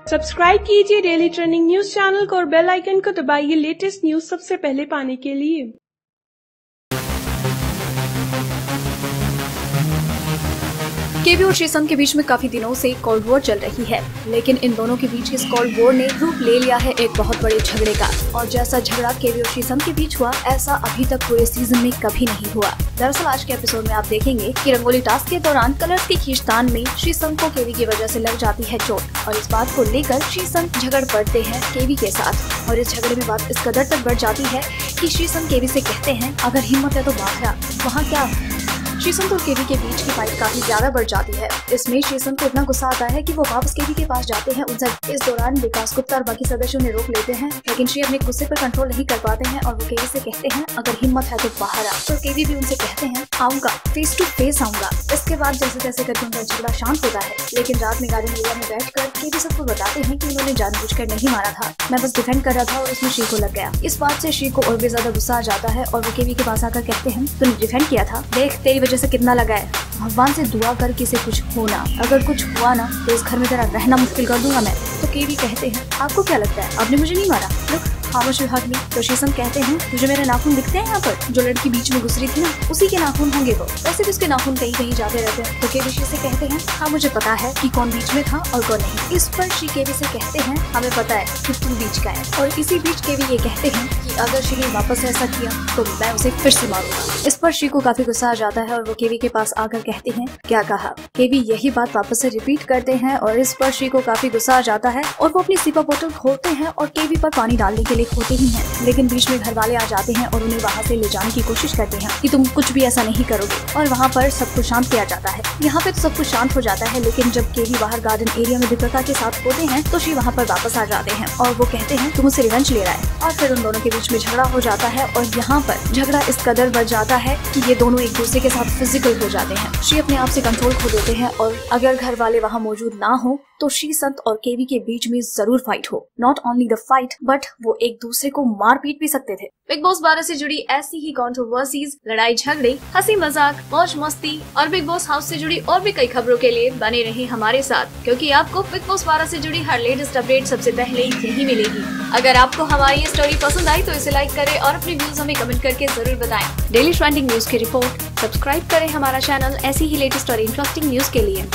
Subscribe कीजिए daily trending news channel को और बेल आइकन को दबाइए लेटेस्ट न्यूज सबसे पहले पाने के लिए। केवी और श्रीसंत के बीच में काफी दिनों से कोल्ड वॉर चल रही है, लेकिन इन दोनों के बीच इस कोल्ड वॉर ने रूप ले लिया है एक बहुत बड़े झगड़े का। और जैसा झगड़ा केवी और श्रीसंत के बीच हुआ, ऐसा अभी तक पूरे सीजन में कभी नहीं हुआ। दरअसल आज के एपिसोड में आप देखेंगे कि रंगोली टास्क के दौरान कलर्स की खींचतान में श्रीसंत को केवी की वजह से लग जाती है चोट, और इस बात को लेकर श्रीसंत झगड़ पड़ते हैं केवी के साथ। और इस झगड़े में बात इस कदर तक बढ़ जाती है कि श्रीसंत केवी से कहते हैं, अगर हिम्मत है तो बाहर आ। वहाँ क्या श्रीसंत और केवी के बीच की फाइट काफी ज्यादा बढ़ जाती है। इसमें श्रीसंत को इतना गुस्सा आता है कि वो वापस केवी के पास जाते हैं उनसे। इस दौरान विकास गुप्ता और बाकी सदस्यों ने रोक लेते हैं, लेकिन श्री अपने गुस्से पर कंट्रोल नहीं कर पाते हैं और वो केवी से कहते हैं, अगर हिम्मत है तो बाहर आ। तो केवी भी उनसे कहते हैं, आऊंगा, फेस टू फेस आऊंगा। इसके बाद जैसे तैसे करके उनका झगड़ा शांत होता है, लेकिन रात में गार्डन एरिया में बैठकर केवी सबको बताते हैं कि उन्होंने जानबूझकर नहीं मारा था, मैं बस डिफेंड कर रहा था और उसमें श्री को लग गया। इस बात से श्री को और भी ज्यादा गुस्सा आ जाता है और वो केवी के पास आकर कहते हैं, तूने डिफेंड किया था, देख तेरी वजह से कितना लगा है। भगवान से दुआ कर किसी कुछ होना, अगर कुछ हुआ ना तो इस घर में तेरा रहना मुश्किल कर दूंगा मैं। तो केवी कहते हैं, आपको क्या लगता है आपने मुझे नहीं मारा? Look how much you hurt me. तो श्रीसंत कहते हैं, तुझे मेरे नाखून दिखते हैं यहाँ पर? जो लड़की बीच में गुजरी थी ना, उसी के नाखून होंगे वो। वैसे भी उसके नाखून कहीं कहीं जाते रहते हैं। तो केवी श्री से कहते हैं, हाँ मुझे पता है कि कौन बीच में था और कौन नहीं। इस पर श्री केवी से कहते हैं, हमें पता है कि तू बीच का है। और इसी बीच केवी ये कहते हैं कि अगर श्री ने वापस ऐसा किया तो मैं उसे फिर से मारूंगा। इस पर श्री को काफी गुस्सा आ जाता है और वो केवी के पास आकर कहते हैं, क्या कहा? केवी यही बात वापस से रिपीट करते हैं और इस पर श्री को काफी गुस्सा आ जाता है और वो अपनी सिपा बोतल खोलते हैं और केवी पर पानी डालने के लिए खोते ही हैं, लेकिन बीच में घर वाले आ जाते हैं और उन्हें वहाँ से ले जाने की कोशिश करते हैं कि तुम कुछ भी ऐसा नहीं करोगे। और वहाँ पर सब कुछ शांत किया जाता है। यहाँ पे तो सब कुछ शांत हो जाता है, लेकिन जब केवी बाहर गार्डन एरिया में दीपिका के साथ होते हैं तो श्री वहाँ पर वापस आ जाते हैं और वो कहते हैं, तुम मुझसे रिवेंज ले रहा है। और फिर उन दोनों के बीच में झगड़ा हो जाता है और यहाँ पर झगड़ा इस कदर बढ़ जाता है कि ये दोनों एक दूसरे के साथ फिजिकल हो जाते हैं। श्री अपने आप से कंट्रोल खो देते हैं और अगर घर वाले वहाँ मौजूद ना हो तो श्रीसंत और केवी के बीच में जरूर फाइट हो। Not only the fight but वो एक दूसरे को मार पीट भी सकते थे। बिग बॉस 12 से जुड़ी ऐसी ही कंट्रोवर्सीज, लड़ाई झगड़े, हंसी मजाक, मौज मस्ती और बिग बॉस हाउस से जुड़ी और भी कई खबरों के लिए बने रहे हमारे साथ, क्योंकि आपको बिग बॉस 12 से जुड़ी हर लेटेस्ट अपडेट सबसे पहले यही मिलेगी। अगर आपको हमारी ये स्टोरी पसंद आई तो इसे लाइक करें और अपने व्यूज हमें कमेंट करके जरूर बताएं। डेली ट्रेंडिंग न्यूज की रिपोर्ट सब्सक्राइब करें हमारा चैनल ऐसी ही लेटेस्ट और इंटरेस्टिंग न्यूज के लिए।